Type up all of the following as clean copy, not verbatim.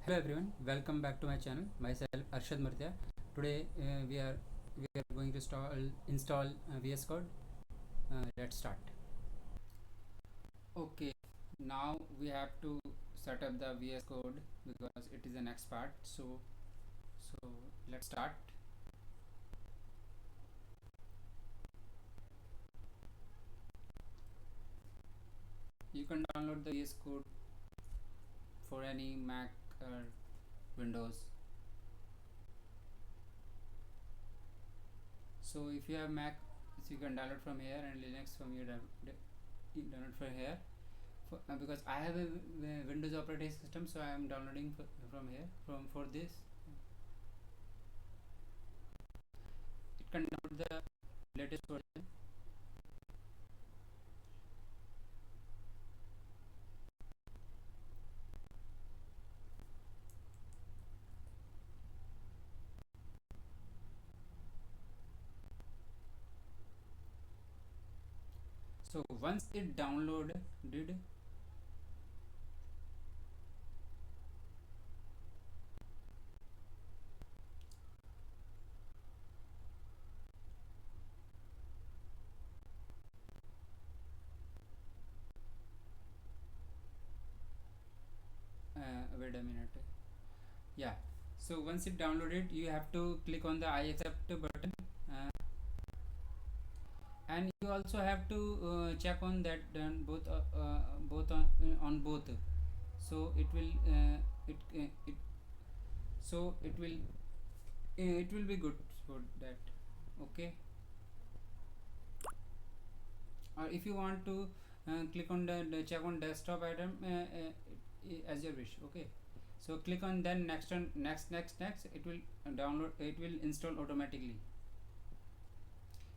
Hello everyone, welcome back to my channel. Myself Arshad Murtaza. Today we are going to install VS Code. Let's start. Okay, now we have to set up the VS Code because it is the next part. So let's start. You can download the VS Code for any Mac or Windows. So if you have Mac, so you can download from here, and Linux from here, download from here. Because I have a Windows operating system, so I am downloading from here. For this, it can download the latest version. So once it downloaded, wait a minute. Yeah. So once it downloaded, you have to click on the I accept button, and you also have to check on that done both on both. So it will it so it will be good for that. Okay. Or if you want to click on the check on desktop item, as your wish. Okay, so click on then next, on next, it will download, it will install automatically.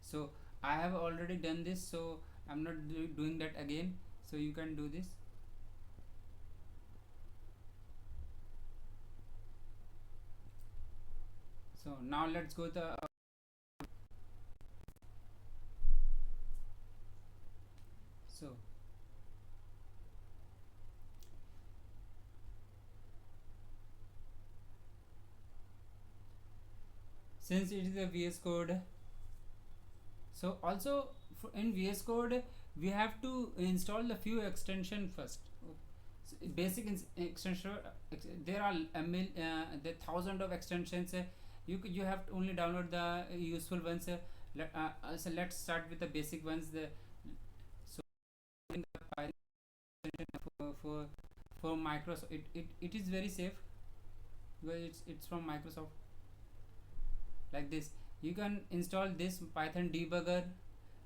So I have already done this, so I'm not doing that again, so you can do this. So now let's go to so since it is a VS Code, so also in VS Code we have to install the few extension first. So basic extension, there are the thousand of extensions. You have to only download the useful ones. So let's start with the basic ones. So in the Python for Microsoft, it is very safe because it's from Microsoft. Like this, you can install this Python debugger.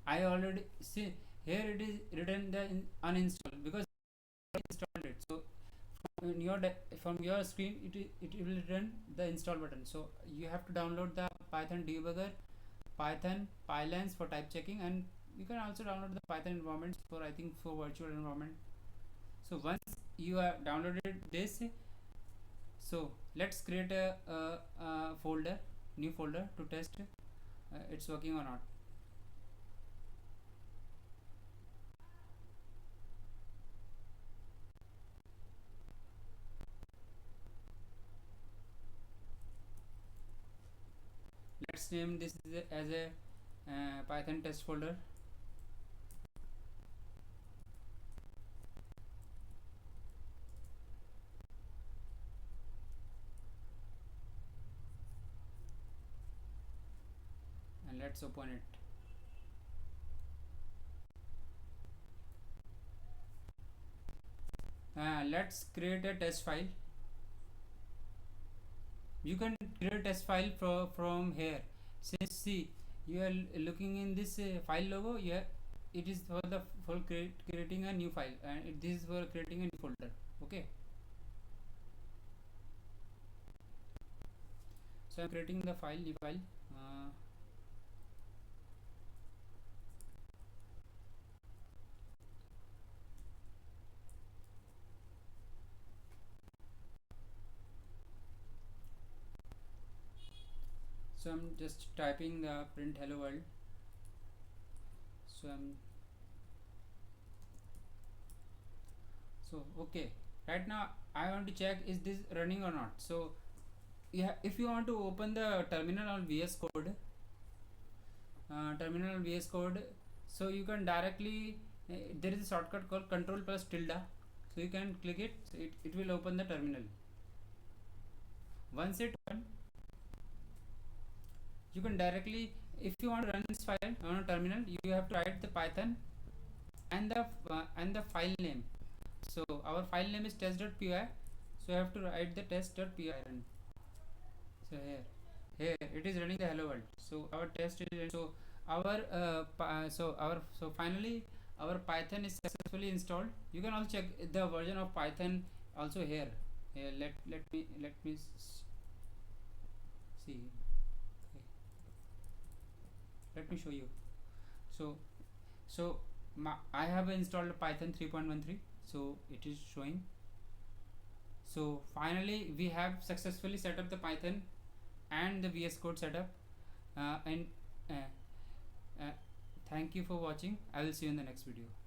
I already see here it is written the uninstall because I installed it. So from your screen, it will run the install button. So you have to download the Python debugger, Python pylons for type checking, and you can also download the Python environments for, I think, for virtual environment. So once you have downloaded this, so let's create a folder, new folder to test it's working or not. Let's name this as a Python test folder. And let's open it. Let's create a test file. You can create a test file from here. See, you are looking in this file logo. Yeah, it is for creating a new file, and this is for creating a new folder. Okay, so I'm creating the new file. So I'm just typing the print hello world. So okay, right now I want to check is this running or not. So yeah, if you want to open the terminal on VS Code, so you can directly there is a shortcut called control plus tilde, so you can click it, so it will open the terminal. Once it open, you can directly, if you want to run this file on a terminal, you have to write the python and the file name. So our file name is test.py, so you have to write the test.py. So here it is running the hello world. So our test is running. So our so finally our python is successfully installed. You can also check the version of python also here. Here let me see. Okay, let me show you. So I have installed python 3.13, so it is showing. So finally we have successfully set up the python and the VS Code setup, and uh, thank you for watching. I will see you in the next video.